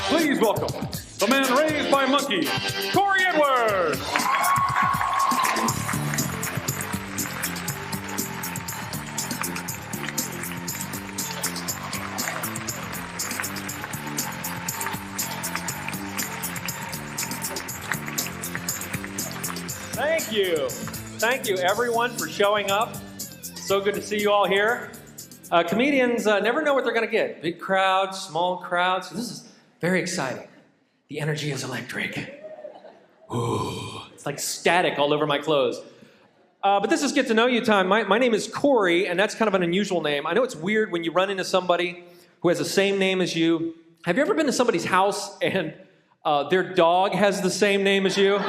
Please welcome the man raised by monkeys, Cory Edwards. Thank you. Thank you, everyone, for showing up. So good to see you all here. Comedians never know what they're going to get. Big crowds, small crowds. This is very exciting. The energy is electric. Ooh, it's like static all over my clothes. But this is get to know you time. My name is Cory, and that's kind of an unusual name. I know it's weird when you run into somebody who has the same name as you. Have you ever been to somebody's house and their dog has the same name as you?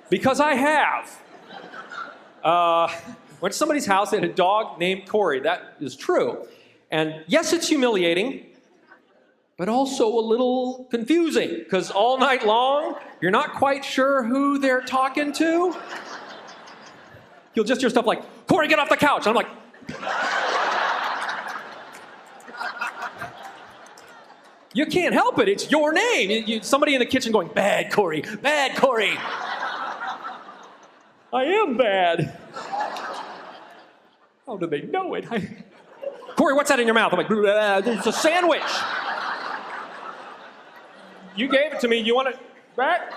Because I have. Went to somebody's house, they had a dog named Cory. That is true. And yes, it's humiliating, but also a little confusing, because all night long, you're not quite sure who they're talking to. You'll just hear stuff like, Cory, get off the couch. And I'm like, you can't help it. It's your name. Somebody in the kitchen going, bad Cory, bad Cory. I am bad. How do they know it? Cory, what's that in your mouth? I'm like, it's a sandwich. You gave it to me. You want it back?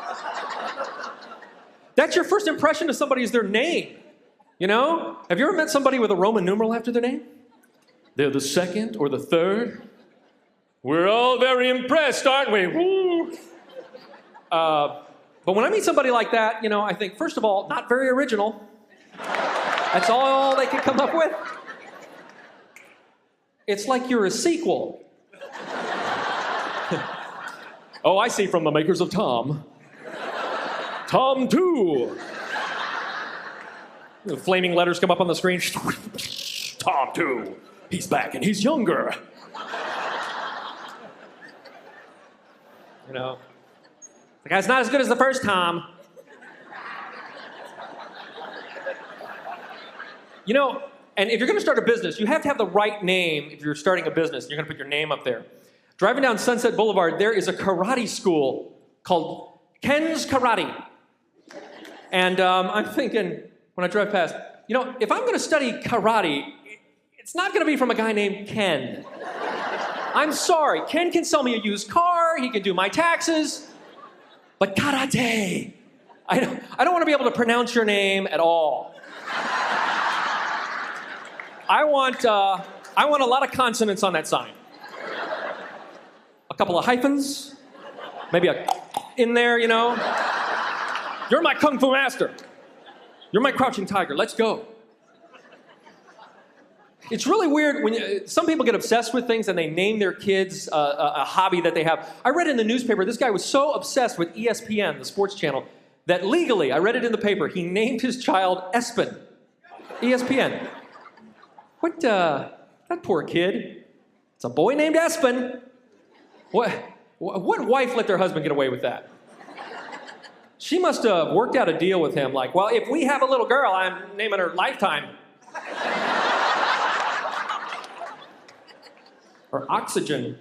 That's your first impression of somebody is their name. You know? Have you ever met somebody with a Roman numeral after their name? They're the second or the third. We're all very impressed, aren't we? Woo. But when I meet somebody like that, you know, I think, first of all, not very original. That's all they can come up with. It's like you're a sequel. Oh, I see, from the makers of Tom. Tom 2. The flaming letters come up on the screen. Tom 2. He's back and he's younger. You know, the guy's not as good as the first Tom. You know, and if you're going to start a business, you have to have the right name if you're starting a business. You're going to put your name up there. Driving down Sunset Boulevard, there is a karate school called Ken's Karate. And I'm thinking, when I drive past, you know, if I'm going to study karate, it's not going to be from a guy named Ken. I'm sorry. Ken can sell me a used car. He can do my taxes. But karate, I don't want to be able to pronounce your name at all. I want a lot of consonants on that sign. A couple of hyphens, maybe a in there, you know. You're my kung fu master. You're my crouching tiger. Let's go. It's really weird when some people get obsessed with things and they name their kids a hobby that they have. I read in the newspaper, this guy was so obsessed with ESPN, the sports channel, that legally, I read it in the paper, he named his child Espen. ESPN. What, that poor kid. It's a boy named Espen. What wife let their husband get away with that? She must have worked out a deal with him, like, well, if we have a little girl, I'm naming her Lifetime. Or Oxygen.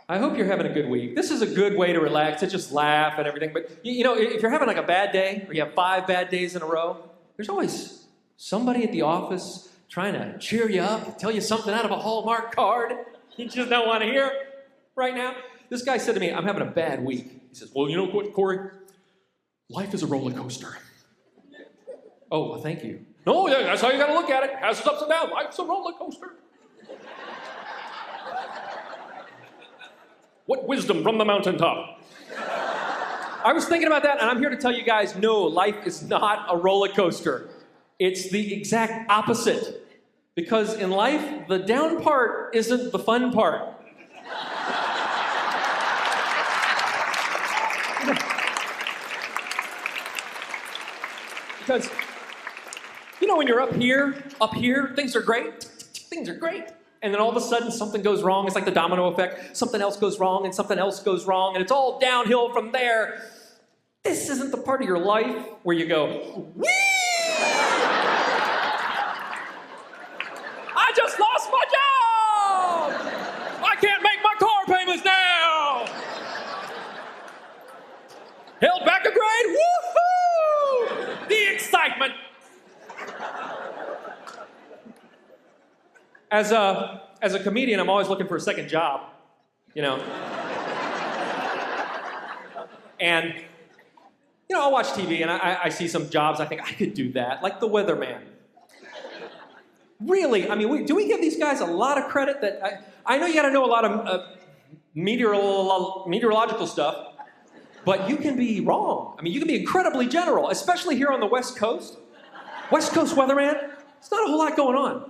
I hope you're having a good week. This is a good way to relax, to just laugh and everything. But, you know, if you're having like a bad day, or you have 5 bad days in a row, there's always somebody at the office trying to cheer you up, tell you something out of a Hallmark card you just don't want to hear right now. This guy said to me, I'm having a bad week. He says, well, you know what, Cory? Life is a roller coaster. Oh, well, thank you. No, yeah, that's how you got to look at it. It has its ups and downs. Life's a roller coaster. What wisdom from the mountaintop? I was thinking about that, and I'm here to tell you guys, no, life is not a roller coaster. It's the exact opposite. Because in life, the down part isn't the fun part. Because, you know, when you're up here, things are great. Things are great. And then all of a sudden, something goes wrong. It's like the domino effect. Something else goes wrong, and something else goes wrong, and it's all downhill from there. This isn't the part of your life where you go, whee! As a comedian, I'm always looking for a second job, you know. And, you know, I'll watch TV and I see some jobs I think I could do that, like the weatherman. Really, I mean, do we give these guys a lot of credit? That I know you got to know a lot of meteorological stuff, but you can be wrong. I mean, you can be incredibly general, especially here on the West Coast. West Coast weatherman, there's not a whole lot going on.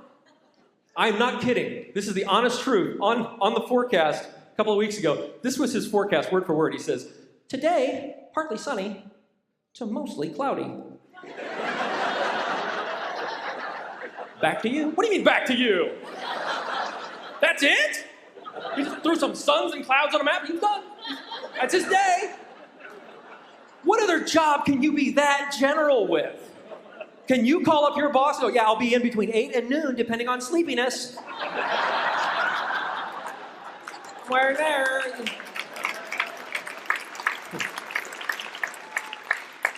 I'm not kidding. This is the honest truth. On the forecast a couple of weeks ago, this was his forecast, word for word. He says, today, partly sunny to mostly cloudy. Back to you. What do you mean, back to you? That's it? He just threw some suns and clouds on a map, he's done. That's his day. What other job can you be that general with? Can you call up your boss and go, yeah, I'll be in between 8 and noon, depending on sleepiness. We're there.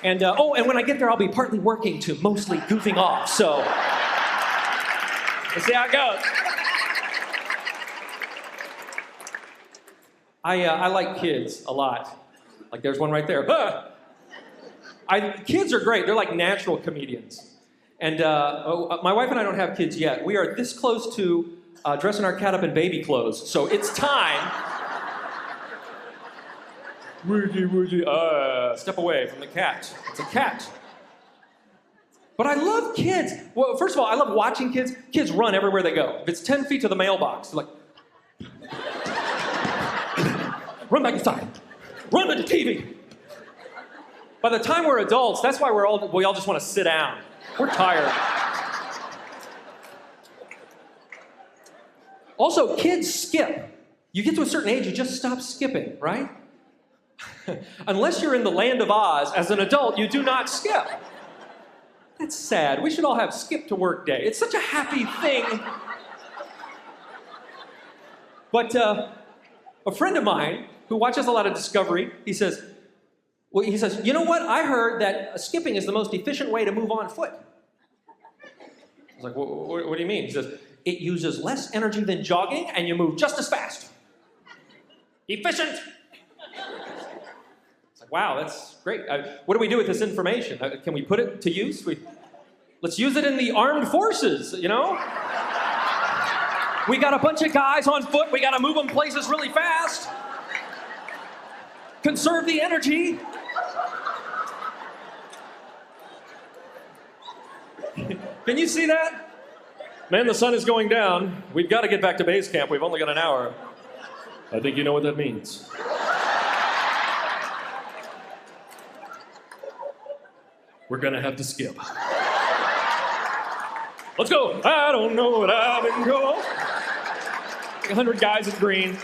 And, and when I get there, I'll be partly working to mostly goofing off, so. Let's see how it goes. I like kids a lot. Like there's one right there. Kids are great. They're like natural comedians. And my wife and I don't have kids yet. We are this close to dressing our cat up in baby clothes. So it's time. Woogie, step away from the cat. It's a cat. But I love kids. Well, first of all, I love watching kids. Kids run everywhere they go. If it's 10 feet to the mailbox, they're like, run back inside. Run to the TV. By the time we're adults, that's why we all just want to sit down. We're tired. Also, kids skip. You get to a certain age, you just stop skipping, right? Unless you're in the land of Oz, as an adult, you do not skip. That's sad. We should all have skip to work day. It's such a happy thing. But a friend of mine who watches a lot of Discovery, he says, you know what? I heard that skipping is the most efficient way to move on foot. I was like, what do you mean? He says, it uses less energy than jogging and you move just as fast. Efficient. It's like, wow, that's great. What do we do with this information? Can we put it to use? Let's use it in the armed forces, you know? We got a bunch of guys on foot. We got to move them places really fast. Conserve the energy. Can you see that? Man, the sun is going down. We've got to get back to base camp. We've only got an hour. I think you know what that means. We're going to have to skip. Let's go. I don't know what I've been going. 100 guys in green.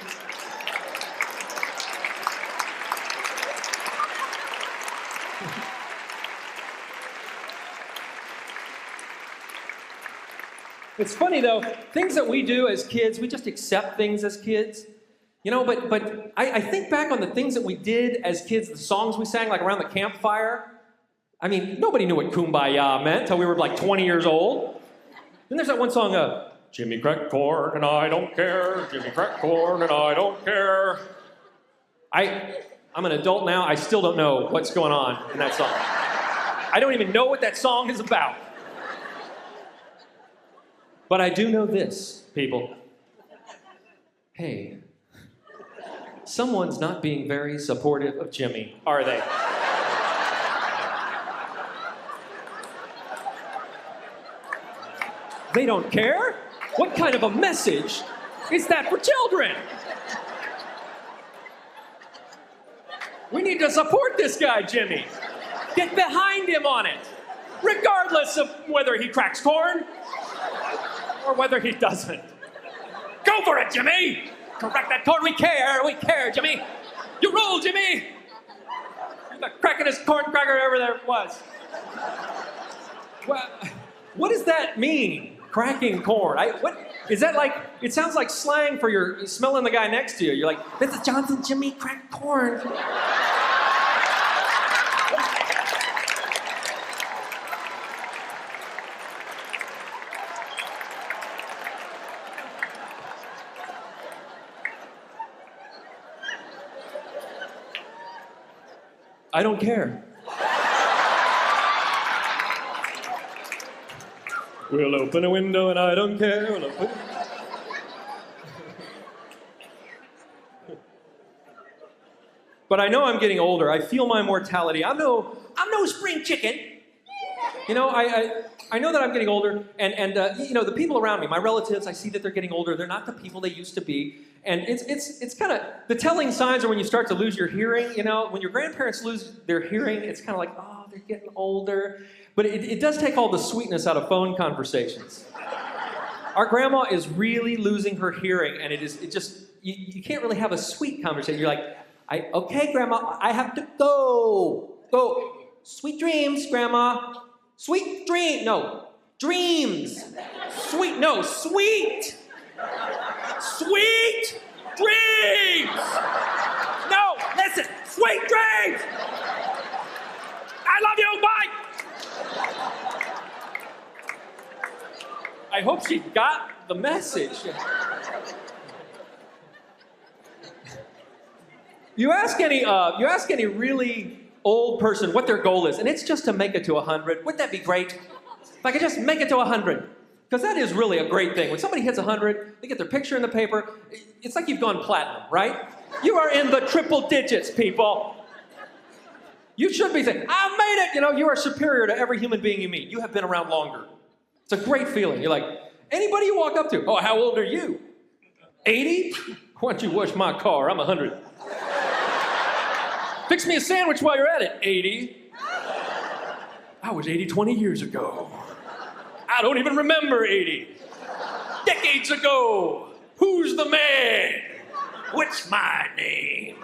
It's funny though, things that we do as kids, we just accept things as kids. You know, but I think back on the things that we did as kids, the songs we sang like around the campfire. I mean, nobody knew what Kumbaya meant until we were like 20 years old. Then there's that one song, Jimmy cracked corn and I don't care, Jimmy cracked corn and I don't care. I'm an adult now, I still don't know what's going on in that song. I don't even know what that song is about. But I do know this, people. Hey, someone's not being very supportive of Jimmy, are they? They don't care? What kind of a message is that for children? We need to support this guy, Jimmy. Get behind him on it, regardless of whether he cracks corn or whether he doesn't. Go for it, Jimmy! Crack that corn, we care, Jimmy! You rule, Jimmy! The crackinest corn cracker ever there was. Well, what does that mean, cracking corn? What is that like? It sounds like slang for you're smelling the guy next to you. You're like, Mrs. Johnson, Jimmy cracked corn. I don't care. We'll open a window and I don't care. We'll open... But I know I'm getting older. I feel my mortality. I'm no spring chicken. You know, I know that I'm getting older, and you know, the people around me, my relatives, I see that they're getting older. They're not the people they used to be. And it's kind of, the telling signs are when you start to lose your hearing. You know, when your grandparents lose their hearing, it's kind of like, oh, they're getting older. But it does take all the sweetness out of phone conversations. Our grandma is really losing her hearing, and you can't really have a sweet conversation. You're like, okay, Grandma, I have to go. Go. Sweet dreams, Grandma. Sweet dream. No. Dreams. Sweet. No. Sweet. Sweet dreams. No. Listen. Sweet dreams. I love you. Bye. I hope she got the message. You ask any really old person what their goal is, and it's just to make it to 100. Wouldn't that be great? If I could just make it to 100. Because that is really a great thing. When somebody hits 100, they get their picture in the paper. It's like you've gone platinum, right? You are in the triple digits, people. You should be saying, I've made it. You know, you are superior to every human being you meet. You have been around longer. It's a great feeling. You're like, anybody you walk up to, oh, how old are you? 80? Why don't you wash my car? I'm 100. Fix me a sandwich while you're at it. 80. I was 80 20 years ago. I don't even remember 80. Decades ago. Who's the man? What's my name?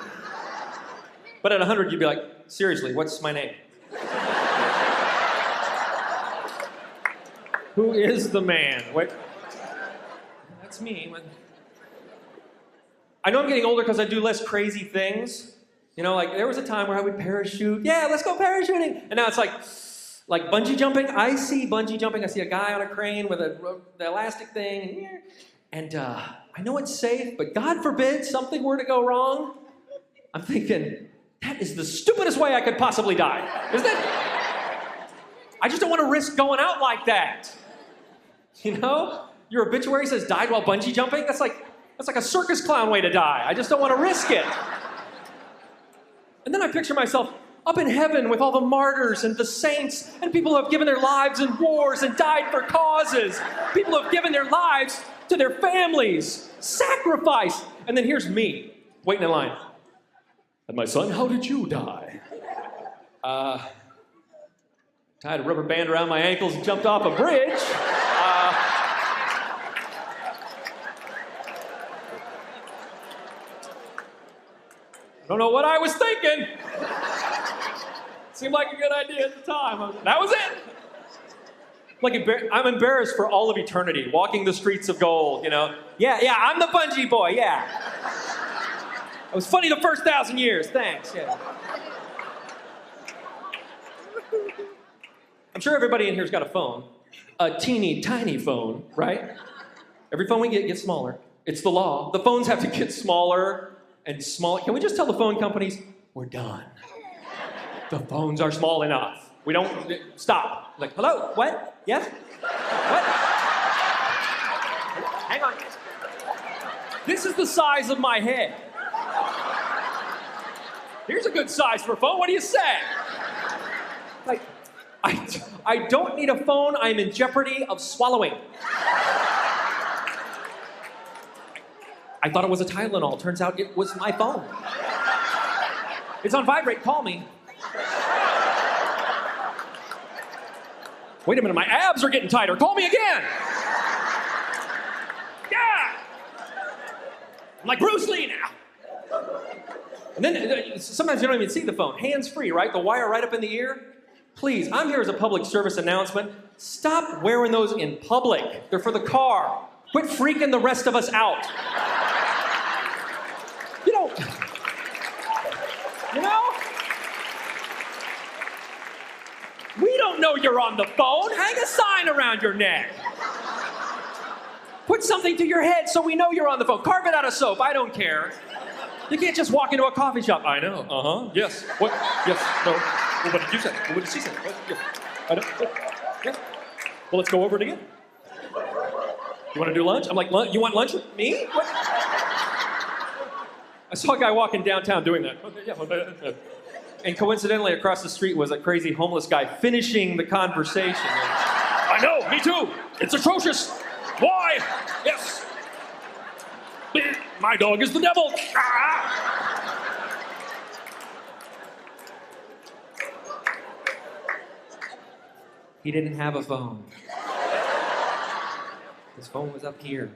But at 100, you'd be like, seriously, what's my name? Who is the man? Wait. That's me. I know I'm getting older because I do less crazy things. You know, like there was a time where I would parachute. Yeah, let's go parachuting. And now it's like bungee jumping. I see bungee jumping. I see a guy on a crane with the elastic thing. And I know it's safe, but God forbid something were to go wrong. I'm thinking, that is the stupidest way I could possibly die. Isn't it? I just don't want to risk going out like that. You know? Your obituary says died while bungee jumping. That's like a circus clown way to die. I just don't want to risk it. And then I picture myself up in heaven with all the martyrs and the saints and people who have given their lives in wars and died for causes. People who have given their lives to their families. Sacrifice. And then here's me, waiting in line. And my son, how did you die? Tied a rubber band around my ankles and jumped off a bridge. Don't know what I was thinking. Seemed like a good idea at the time. That was it. I'm embarrassed for all of eternity, walking the streets of gold, you know. Yeah, I'm the bungee boy, yeah. It was funny the first 1,000 years, thanks, yeah. I'm sure everybody in here's got a phone. A teeny tiny phone, right? Every phone we get gets smaller. It's the law. The phones have to get smaller and smaller. Can we just tell the phone companies, we're done. The phones are small enough. We don't, stop. Like, hello, what? Yes? What? Hang on. This is the size of my head. Here's a good size for a phone. What do you say? Like, I don't need a phone. I'm in jeopardy of swallowing. I thought it was a Tylenol. Turns out it was my phone. It's on vibrate. Call me. Wait a minute. My abs are getting tighter. Call me again. Yeah. I'm like Bruce Lee now. And then sometimes you don't even see the phone. Hands-free, right? The wire right up in the ear. Please, I'm here as a public service announcement. Stop wearing those in public. They're for the car. Quit freaking the rest of us out. You know? We don't know you're on the phone. Hang a sign around your neck. Put something to your head so we know you're on the phone. Carve it out of soap. I don't care. You can't just walk into a coffee shop. I know. Yes. What? Yes. No. Well, what did you say? What did she say? What? Yes. I don't. Yes. Well, let's go over it again. You want to do lunch? I'm like, you want lunch with me? What? I saw a guy walking downtown doing that. And coincidentally, across the street was a crazy homeless guy finishing the conversation. I know, me too. It's atrocious. Why? Yes. My dog is the devil. He didn't have a phone. His phone was up here.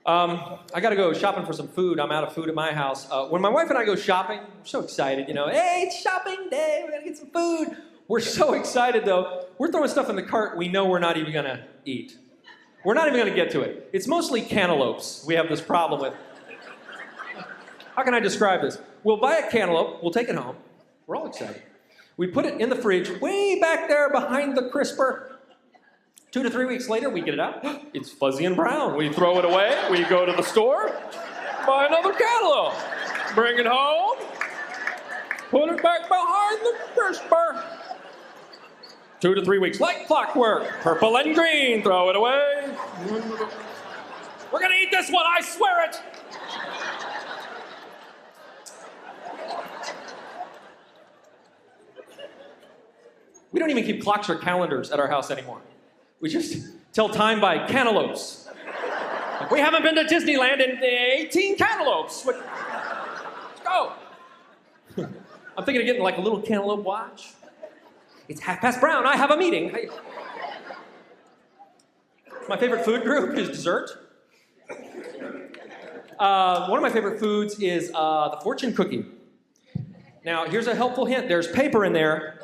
I gotta go shopping for some food. I'm out of food at my house. When my wife and I go shopping, we're so excited, you know. Hey, it's shopping day, we're gonna get some food. We're so excited though. We're throwing stuff in the cart we know we're not even gonna eat. We're not even gonna get to it. It's mostly cantaloupes we have this problem with. How can I describe this? We'll buy a cantaloupe, we'll take it home. We're all excited. We put it in the fridge, way back there behind the crisper. 2 to 3 weeks later, we get it out. It's fuzzy and brown. We throw it away. We go to the store, buy another cantaloupe, bring it home, put it back behind the crisper. 2 to 3 weeks, like clockwork, purple and green, throw it away. We're gonna eat this one, I swear it. We don't even keep clocks or calendars at our house anymore. We just tell time by cantaloupes. We haven't been to Disneyland in 18 cantaloupes. Let's go. I'm thinking of getting like a little cantaloupe watch. It's brown, I have a meeting. My favorite food group is dessert. One of my favorite foods is the fortune cookie. Now, here's a helpful hint. There's paper in there.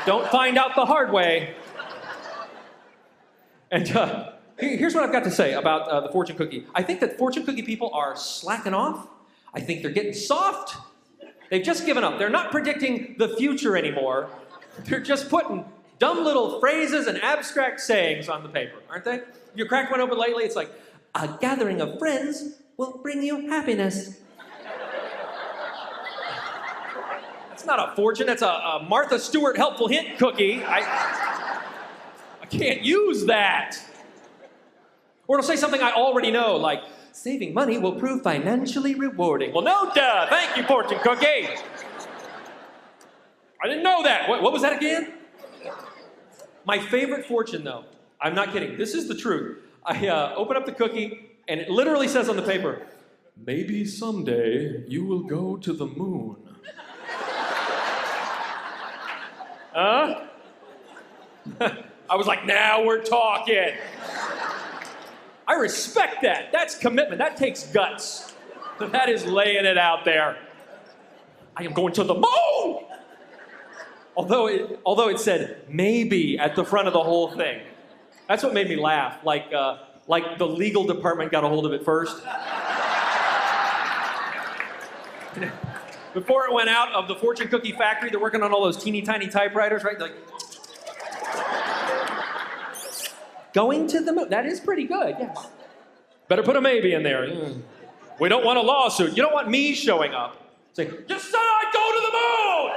Don't find out the hard way. And here's what I've got to say about the fortune cookie. I think that fortune cookie people are slacking off. I think they're getting soft. They've just given up. They're not predicting the future anymore. They're just putting dumb little phrases and abstract sayings on the paper, aren't they? If you crack one open lately, it's like, a gathering of friends will bring you happiness. That's not a fortune, that's a Martha Stewart helpful hint cookie. I can't use that. Or it'll say something I already know, like, saving money will prove financially rewarding. Well, no duh. Thank you, fortune cookie. I didn't know that. What was that again? My favorite fortune, though, I'm not kidding. This is the truth. I open up the cookie, and it literally says on the paper, maybe someday you will go to the moon. Huh? I was like, now we're talking. I respect that. That's commitment. That takes guts. That is laying it out there. I am going to the moon! Although it said maybe at the front of the whole thing. That's what made me laugh. Like the legal department got a hold of it first. Before it went out of the fortune cookie factory, they're working on all those teeny tiny typewriters, right? They're like, going to the moon. That is pretty good, yes. Better put a maybe in there. We don't want a lawsuit. You don't want me showing up. Say, you said I'd go to the moon!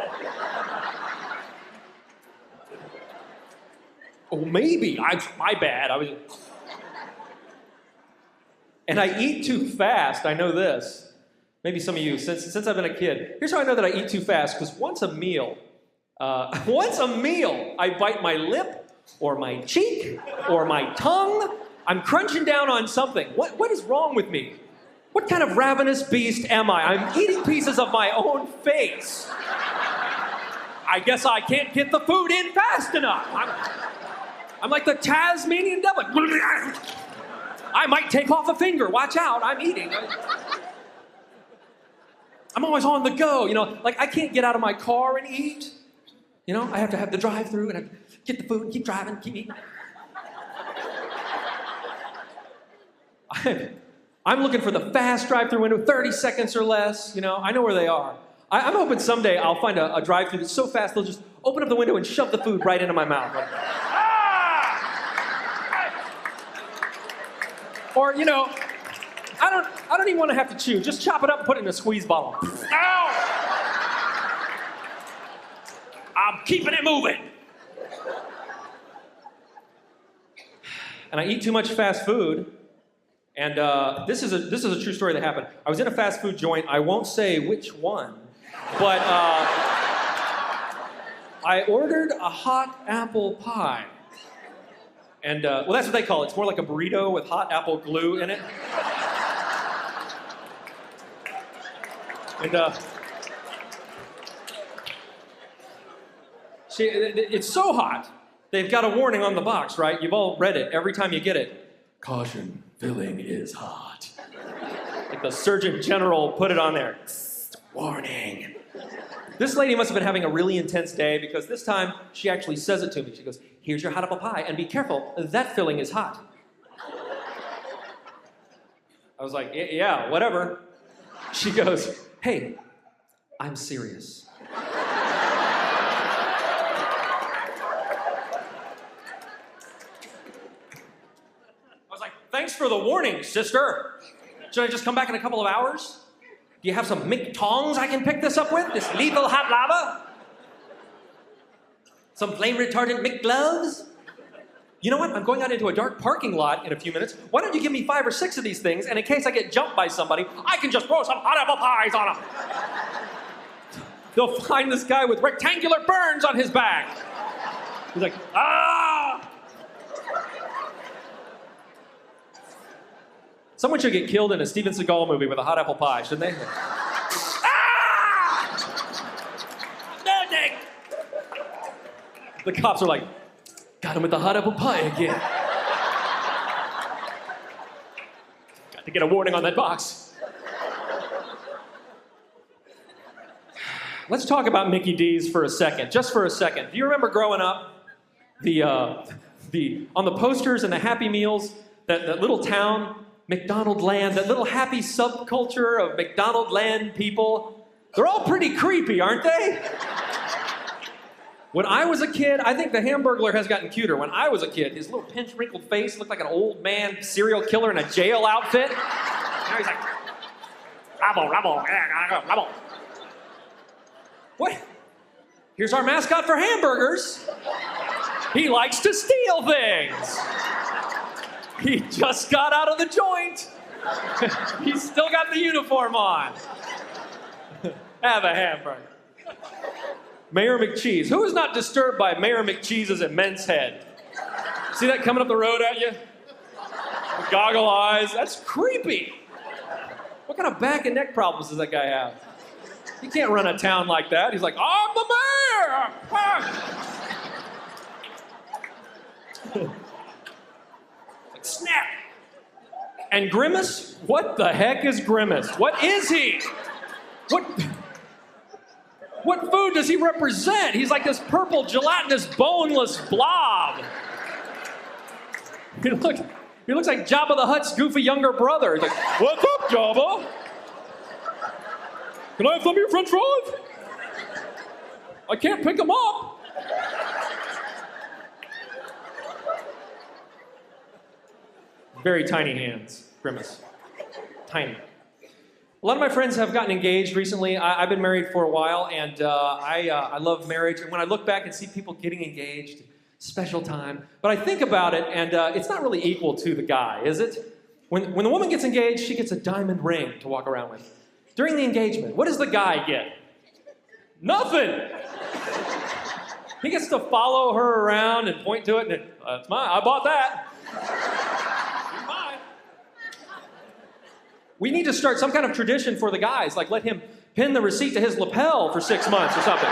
Oh, maybe. My bad. And I eat too fast. I know this. Maybe some of you, since I've been a kid. Here's how I know that I eat too fast, because once a meal, I bite my lip, or my cheek, or my tongue. I'm crunching down on something. What is wrong with me? What kind of ravenous beast am I? I'm eating pieces of my own face. I guess I can't get the food in fast enough. I'm like the Tasmanian devil. I might take off a finger. Watch out, I'm eating. I'm always on the go, you know, like I can't get out of my car and eat. You know, I have to have the drive-through and I get the food, keep driving, keep eating. I'm looking for the fast drive-through window, 30 seconds or less, you know, I know where they are. I'm hoping someday I'll find a drive-through that's so fast they'll just open up the window and shove the food right into my mouth. Like, ah! Or, you know, I don't I don't even want to have to chew. Just chop it up and put it in a squeeze bottle. Ow! I'm keeping it moving. And I eat too much fast food. And this is a true story that happened. I was in a fast food joint. I won't say which one, but I ordered a hot apple pie. And, well, that's what they call it. It's more like a burrito with hot apple glue in it. And, see, it's so hot, they've got a warning on the box, right? You've all read it every time you get it. Caution, filling is hot. Like the Surgeon General put it on there. Warning. This lady must have been having a really intense day because this time she actually says it to me. She goes, here's your hot apple pie, and be careful, that filling is hot. I was like, yeah, whatever. She goes, hey, I'm serious. I was like, thanks for the warning, sister. Should I just come back in a couple of hours? Do you have some Mick tongs I can pick this up with? This lethal hot lava? Some flame retardant Mick gloves? You know what? I'm going out into a dark parking lot in a few minutes. Why don't you give me 5 or 6 of these things, and in case I get jumped by somebody, I can just throw some hot apple pies on them. They'll find this guy with rectangular burns on his back. He's like, ah! Someone should get killed in a Steven Seagal movie with a hot apple pie, shouldn't they? Ah! No, Nick! The cops are like, got him with the hot apple pie again. Got to get a warning on that box. Let's talk about Mickey D's for a second, just for a second. Do you remember growing up, on the posters and the Happy Meals, that little town, McDonald Land, that little happy subculture of McDonald Land people, they're all pretty creepy, aren't they? When I was a kid, I think the Hamburglar has gotten cuter. When I was a kid, his little pinch wrinkled face looked like an old man serial killer in a jail outfit. Now he's like, rabble, rabble, rabble. What? Here's our mascot for hamburgers. He likes to steal things. He just got out of the joint. He's still got the uniform on. Have a hamburger. Mayor McCheese. Who is not disturbed by Mayor McCheese's immense head? See that coming up the road at you? With goggle eyes. That's creepy. What kind of back and neck problems does that guy have? He can't run a town like that. He's like, I'm the mayor! Like, snap! And Grimace? What the heck is Grimace? What is he? What food does he represent? He's like this purple, gelatinous, boneless blob. He looks like Jabba the Hutt's goofy younger brother. He's like, what's up, Jabba? Can I have some of your french fries? I can't pick them up. Very tiny hands, Grimace. Tiny. A lot of my friends have gotten engaged recently. I've been married for a while, and I love marriage. And when I look back and see people getting engaged, special time. But I think about it, and it's not really equal to the guy, is it? When the woman gets engaged, she gets a diamond ring to walk around with. During the engagement, what does the guy get? Nothing! He gets to follow her around and point to it, and it's mine. I bought that. It's mine. We need to start some kind of tradition for the guys, like let him pin the receipt to his lapel for 6 months or something.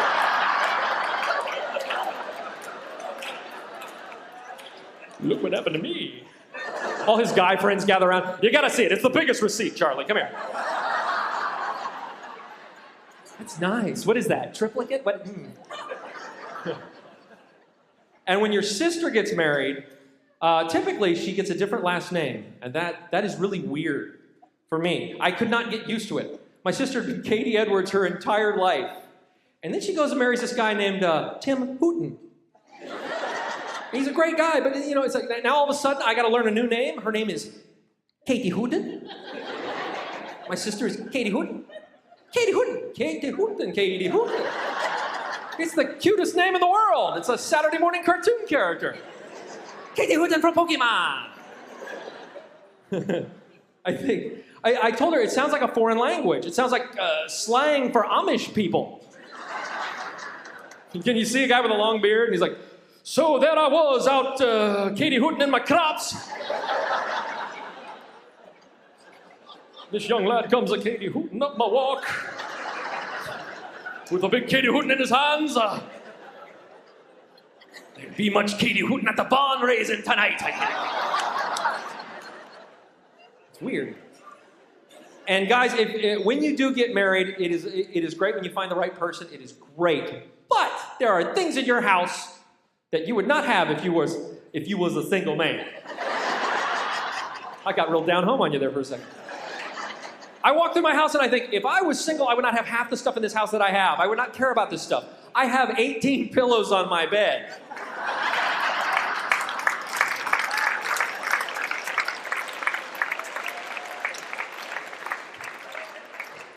Look what happened to me. All his guy friends gather around. You gotta see it. It's the biggest receipt, Charlie. Come here. That's nice. What is that? Triplicate? What? And when your sister gets married, typically she gets a different last name. And that is really weird for me. I could not get used to it. My sister did Cory Edwards her entire life. And then she goes and marries this guy named Tim Hooten. He's a great guy, but you know, it's like now all of a sudden I gotta learn a new name. Her name is Katie Hooten. My sister is Katie Hooten. Katie Hooten. Katie Hooten. Katie Hooten. It's the cutest name in the world. It's a Saturday morning cartoon character. Katie Hooten from Pokemon. I told her it sounds like a foreign language. It sounds like slang for Amish people. Can you see a guy with a long beard? And he's like, so there I was out Katie Hooten in my crops. This young lad comes a Katie Hooten up my walk. With a big Katie Hooten in his hands. There'd be much Katie Hooten at the barn raising tonight, I think. It's weird. And guys, when you do get married, it is great when you find the right person. It is great. But there are things in your house that you would not have if you was a single man. I got real down home on you there for a second. I walk through my house and I think, if I was single, I would not have half the stuff in this house that I have. I would not care about this stuff. I have 18 pillows on my bed.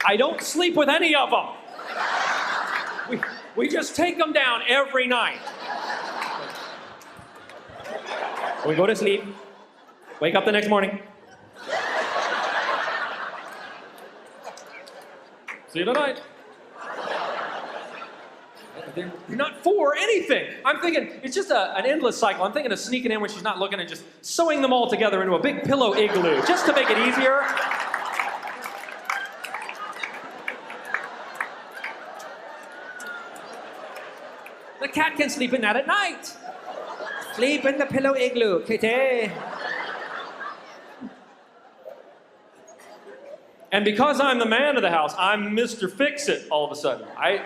I don't sleep with any of them. We just take them down every night. We go to sleep, wake up the next morning. See you tonight. They're not for anything. I'm thinking it's just an endless cycle. I'm thinking of sneaking in when she's not looking and just sewing them all together into a big pillow igloo just to make it easier. The cat can sleep in that at night. Sleep in the pillow igloo, kitty. And because I'm the man of the house, I'm Mr. Fix-It all of a sudden. I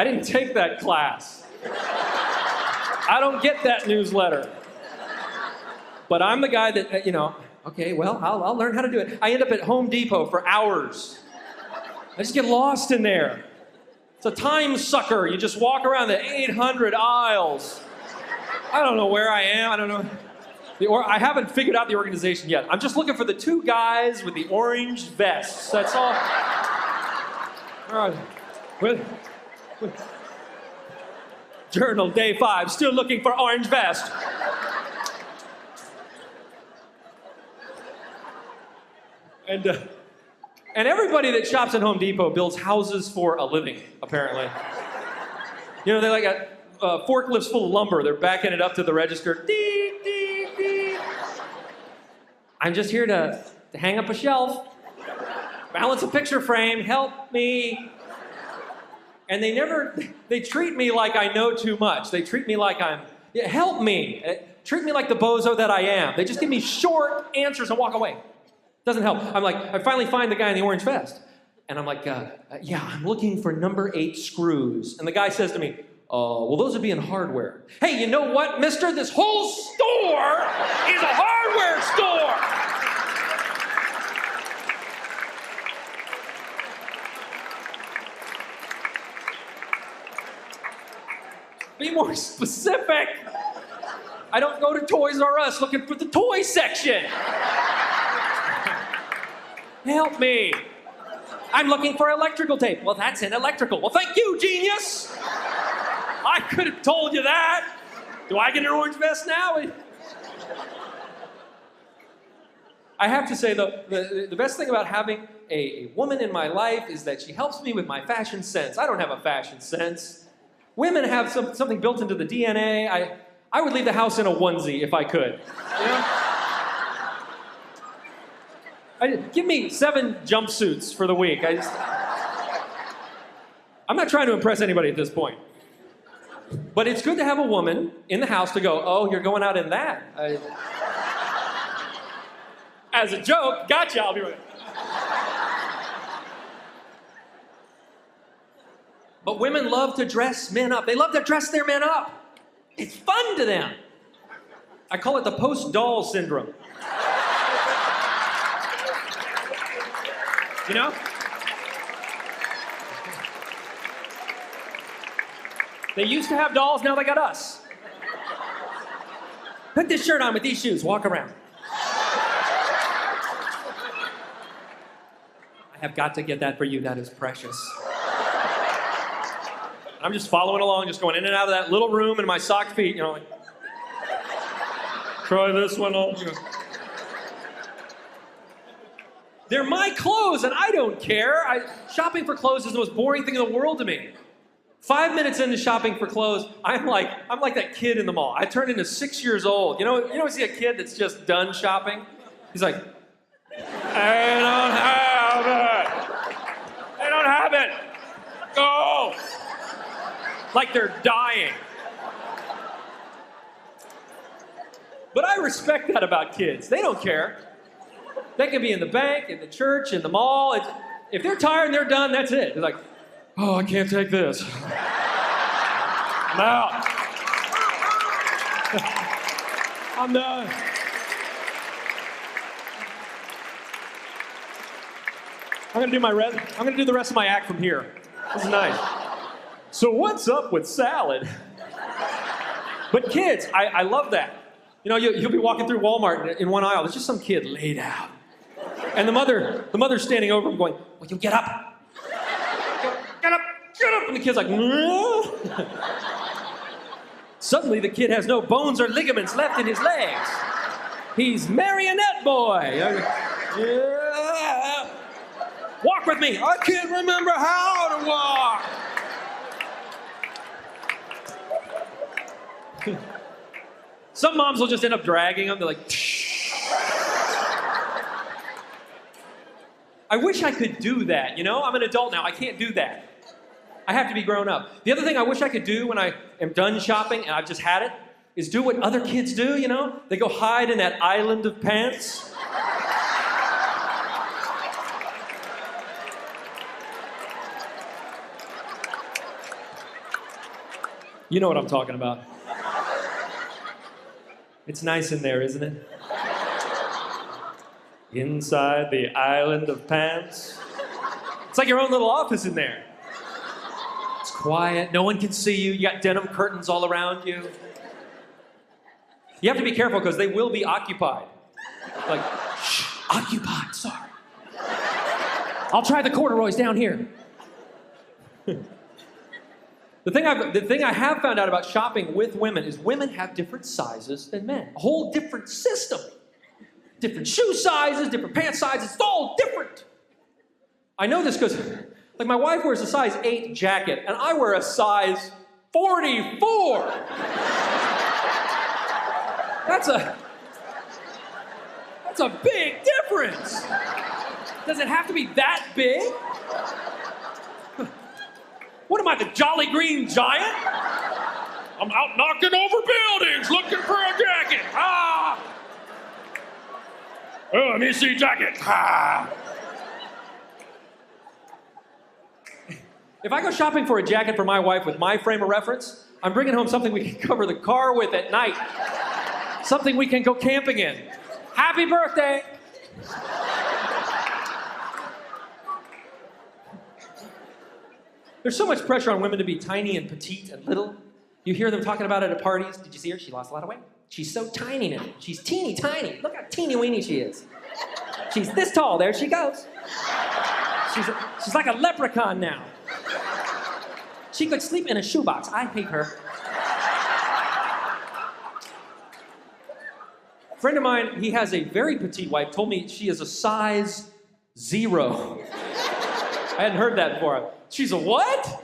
didn't take that class. I don't get that newsletter. But I'm the guy that, okay, well, I'll learn how to do it. I end up at Home Depot for hours. I just get lost in there. It's a time sucker. You just walk around the 800 aisles. I don't know where I am. I don't know. I haven't figured out the organization yet. I'm just looking for the two guys with the orange vests. That's all. All right. Journal, day 5. Still looking for orange vest. And everybody that shops at Home Depot builds houses for a living, apparently. They like got forklifts full of lumber. They're backing it up to the register. Dee, dee, dee. I'm just here to hang up a shelf, balance a picture frame, help me. And they treat me like I know too much. They treat me like help me. Treat me like the bozo that I am. They just give me short answers and walk away. Doesn't help. I'm like, I finally find the guy in the orange vest. And I'm like, yeah, I'm looking for number 8 screws. And the guy says to me, well, those would be in hardware. Hey, you know what, mister? This whole store is a hardware store. Be more specific. I don't go to Toys R Us looking for the toy section. Help me. I'm looking for electrical tape. Well, that's in electrical. Well, thank you, genius. I could have told you that. Do I get an orange vest now? I have to say, though, the best thing about having a woman in my life is that she helps me with my fashion sense. I don't have a fashion sense. Women have something built into the DNA. I would leave the house in a onesie if I could. Give me 7 jumpsuits for the week. I'm not trying to impress anybody at this point. But it's good to have a woman in the house to go, oh, you're going out in that. As a joke, gotcha, I'll be right back. But women love to dress men up. They love to dress their men up. It's fun to them. I call it the post-doll syndrome. You know? They used to have dolls, now they got us. Put this shirt on with these shoes, walk around. have got to get that for you. That is precious. I'm just following along, just going in and out of that little room in my socked feet, you know, like, try this one on. You know. They're my clothes, and I don't care. Shopping for clothes is the most boring thing in the world to me. 5 minutes into shopping for clothes, I'm like that kid in the mall. I turned into 6 years old. You know, see a kid that's just done shopping? He's like, I don't have it. I don't have it. Go. Like they're dying. But I respect that about kids. They don't care. They can be in the bank, in the church, in the mall. If they're tired and they're done, that's it. They're like, oh, I can't take this. I'm out. I'm done. I'm gonna do the rest of my act from here. This is nice. So what's up with salad? But kids, I love that. You know, you'll be walking through Walmart in one aisle. There's just some kid laid out, and the mother's standing over him, going, "Will you get up? Get up! Get up!" And the kid's like, "No." Suddenly, the kid has no bones or ligaments left in his legs. He's marionette boy. Yeah. Walk with me. I can't remember how to walk. Some moms will just end up dragging them. They're like, I wish I could do that, you know? I'm an adult now. I can't do that. I have to be grown up. The other thing I wish I could do when I am done shopping and I've just had it is do what other kids do, you know? They go hide in that island of pants. You know what I'm talking about. It's nice in there, isn't it? Inside the island of pants. It's like your own little office in there. It's quiet, no one can see you, you got denim curtains all around you. You have to be careful because they will be occupied. Like, shh, occupied, sorry. I'll try the corduroys down here. The thing I have found out about shopping with women is women have different sizes than men. A whole different system. Different shoe sizes, different pant sizes, it's all different. I know this because, like, my wife wears a size 8 jacket, and I wear a size 44. That's a big difference. Does it have to be that big? What am I, the Jolly Green Giant? I'm out knocking over buildings looking for a jacket. Ah! Oh, let me see jacket. Ah! If I go shopping for a jacket for my wife with my frame of reference, I'm bringing home something we can cover the car with at night. Something we can go camping in. Happy birthday! There's so much pressure on women to be tiny and petite and little. You hear them talking about it at parties. Did you see her? She lost a lot of weight. She's so tiny now. She's teeny tiny. Look how teeny weeny she is. She's this tall. There she goes. She's like a leprechaun now. She could sleep in a shoebox. I hate her. A friend of mine, he has a very petite wife, told me she is a size 0. I hadn't heard that before. She's a what?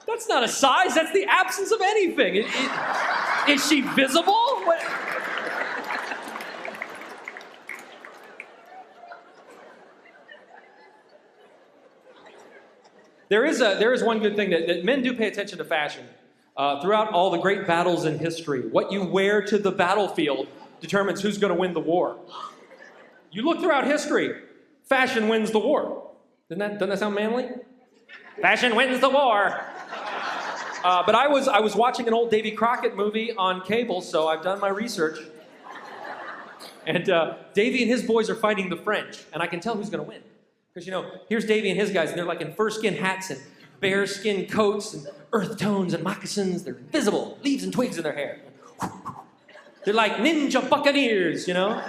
That's not a size, that's the absence of anything. Is she visible? What? There is one good thing that men do pay attention to fashion. Throughout all the great battles in history, what you wear to the battlefield determines who's going to win the war. You look throughout history, fashion wins the war. Doesn't that sound manly? Fashion wins the war. But I was watching an old Davy Crockett movie on cable, so I've done my research. And Davy and his boys are fighting the French, and I can tell who's going to win. Because, you know, here's Davy and his guys, and they're like in fur-skin hats and bear-skin coats and earth tones and moccasins. They're invisible, leaves and twigs in their hair. They're like ninja buccaneers, you know?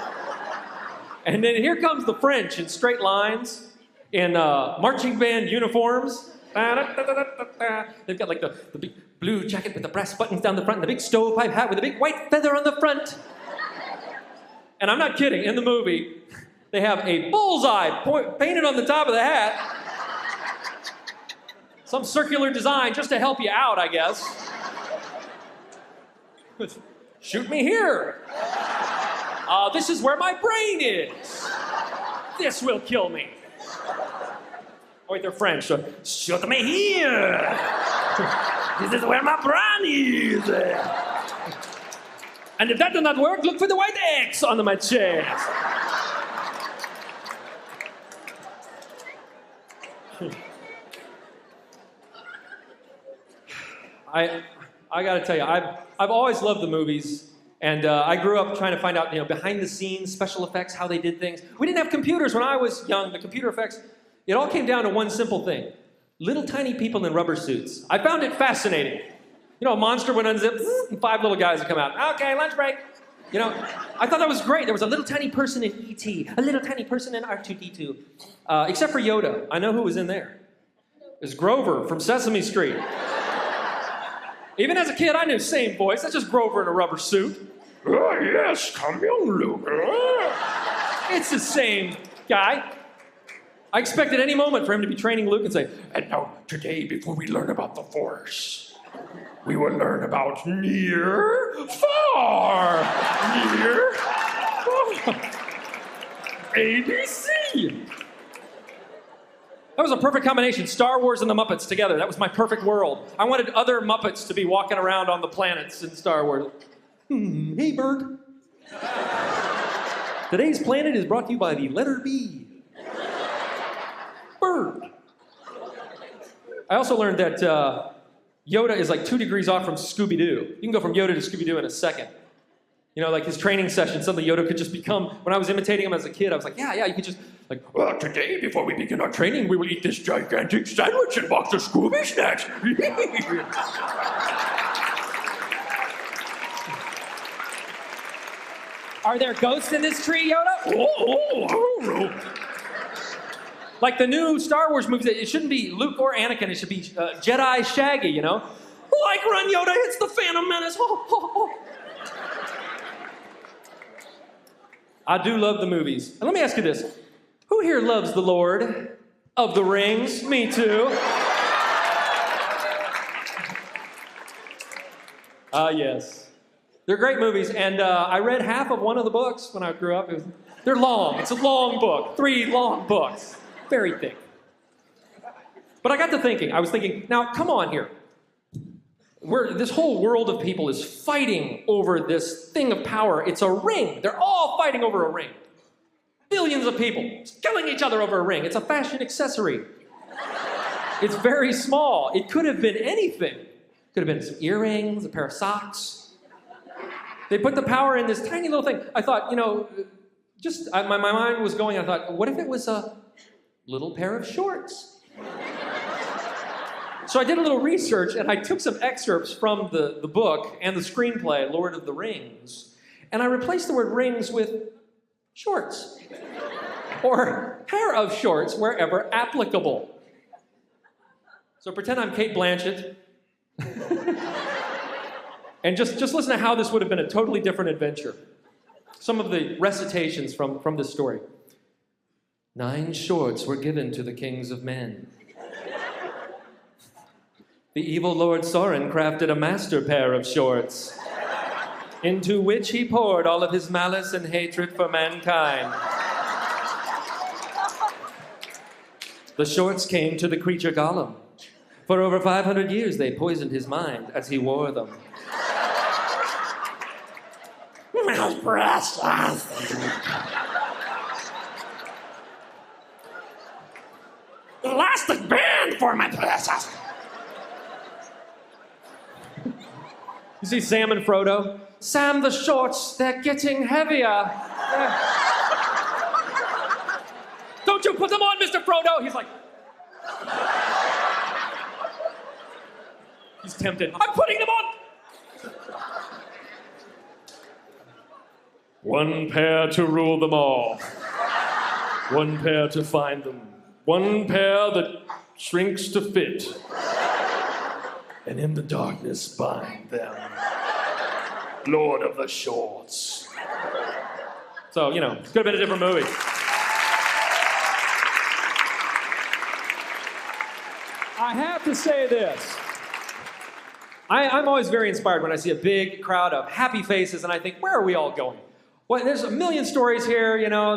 And then here comes the French in straight lines. in marching band uniforms. They've got like the big blue jacket with the brass buttons down the front and the big stovepipe hat with a big white feather on the front. And I'm not kidding, in the movie, they have a bullseye painted on the top of the hat. Some circular design just to help you out, I guess. Shoot me here. This is where my brain is. This will kill me. Oh, wait, they're French, so shoot me here. This is where my brain is. And if that does not work, look for the white X on my chest. I got to tell you, I've always loved the movies, and I grew up trying to find out, behind the scenes, special effects, how they did things. We didn't have computers when I was young. The computer effects, it all came down to one simple thing: little tiny people in rubber suits. I found it fascinating. A monster would unzip, and 5 little guys would come out. Okay, lunch break. I thought that was great. There was a little tiny person in E.T., a little tiny person in R2-D2, except for Yoda. I know who was in there. It was Grover from Sesame Street. Even as a kid, I knew same voice. That's just Grover in a rubber suit. Oh, yes, come young Luke. It's the same guy. I expected any moment for him to be training Luke and say, and now, today, before we learn about the Force, we will learn about near, far, near, far. ABC. That was a perfect combination. Star Wars and the Muppets together. That was my perfect world. I wanted other Muppets to be walking around on the planets in Star Wars. Hey, Bird. Today's planet is brought to you by the letter B. Bird. I also learned that Yoda is like 2 degrees off from Scooby-Doo. You can go from Yoda to Scooby-Doo in a second. Like his training session, suddenly Yoda could just become, when I was imitating him as a kid, I was like, yeah, you could just, well, today, before we begin our training, we will eat this gigantic sandwich and box of Scooby snacks. Are there ghosts in this tree, Yoda? Oh. Like the new Star Wars movies, it shouldn't be Luke or Anakin, it should be Jedi Shaggy, Like Run Yoda hits the Phantom Menace. I do love the movies. And let me ask you this. Who here loves The Lord of the Rings? Me too. Yes. They're great movies, and I read half of one of the books when I grew up. They're long. It's a long book. 3 long books. Very thick. But I got to thinking. I was thinking, now, come on here. This whole world of people is fighting over this thing of power. It's a ring. They're all fighting over a ring. Billions of people killing each other over a ring. It's a fashion accessory. It's very small. It could have been anything. It could have been some earrings, a pair of socks. They put the power in this tiny little thing. I thought, my mind was going, I thought, what if it was a little pair of shorts? So I did a little research, and I took some excerpts from the book and the screenplay, Lord of the Rings, and I replaced the word rings with shorts. Or pair of shorts wherever applicable. So pretend I'm Kate Blanchett. And just listen to how this would have been a totally different adventure. Some of the recitations from this story. 9 shorts were given to the kings of men. The evil Lord Sauron crafted a master pair of shorts, into which he poured all of his malice and hatred for mankind. The shorts came to the creature Gollum. For over 500 years they poisoned his mind as he wore them. My precious. Elastic band for my precious. You see Sam and Frodo? Sam, the shorts, they're getting heavier. Don't you put them on, Mr. Frodo! He's like... He's tempted. I'm putting them on! One pair to rule them all. One pair to find them. one pair that shrinks to fit. And in the darkness bind them. Lord of the Shorts. So, you know, it could have been a different movie. I have to say this. I'm always very inspired when I see a big crowd of happy faces and I think, where are we all going? Well, there's a million stories here, you know,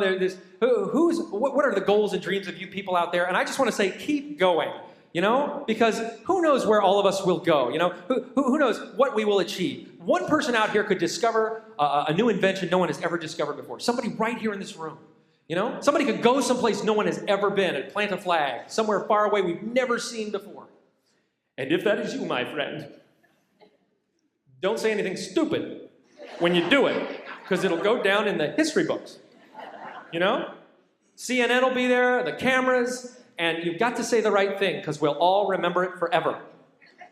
what are the goals and dreams of you people out there? And I just want to say, keep going, you know, because who knows where all of us will go, you know? Who knows what we will achieve? One person out here could discover a new invention no one has ever discovered before. Somebody right here in this room, you know? Somebody could go someplace no one has ever been and plant a flag somewhere far away we've never seen before. And if that is you, my friend, don't say anything stupid when you do it, because it'll go down in the history books, you know? CNN will be there, the cameras, and you've got to say the right thing, because we'll all remember it forever.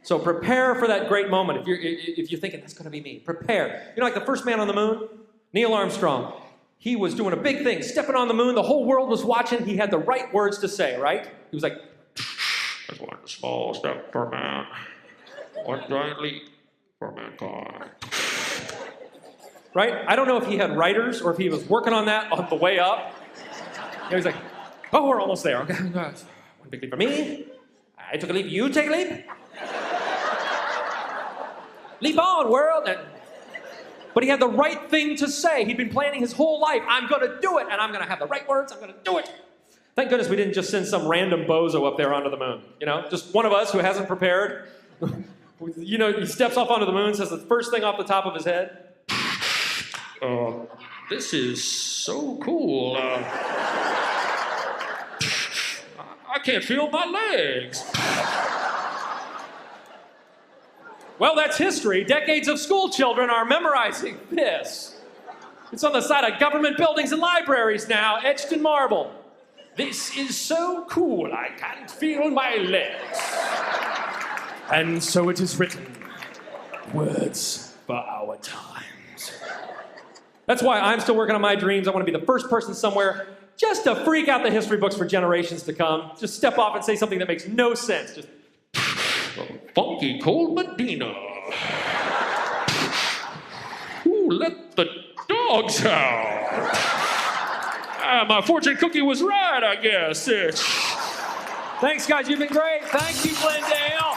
So prepare for that great moment. If you're thinking, that's going to be me, prepare. You know, like the first man on the moon, Neil Armstrong, he was doing a big thing, stepping on the moon, the whole world was watching, he had the right words to say, right? He was like, that's one small step for man, one giant leap for mankind. Right? I don't know if he had writers or if he was working on that on the way up. He was like, oh, we're almost there. Okay, one big leap for me. I took a leap, you take a leap. Leap on, world. But he had the right thing to say. He'd been planning his whole life. I'm going to do it, and I'm going to have the right words. I'm going to do it. Thank goodness we didn't just send some random bozo up there onto the moon. You know, just one of us who hasn't prepared. You know, he steps off onto the moon, says the first thing off the top of his head. This is so cool. I can't feel my legs. Well, that's history. Decades of school children are memorizing this. It's on the side of government buildings and libraries now, etched in marble. This is so cool, I can't feel my legs. And so it is written, words for our times. That's why I'm still working on my dreams. I want to be the first person somewhere just to freak out the history books for generations to come. Just step off and say something that makes no sense. Just funky cold Medina. Ooh, let the dogs out. My fortune cookie was right, I guess. Thanks, guys. You've been great. Thank you, Glendale.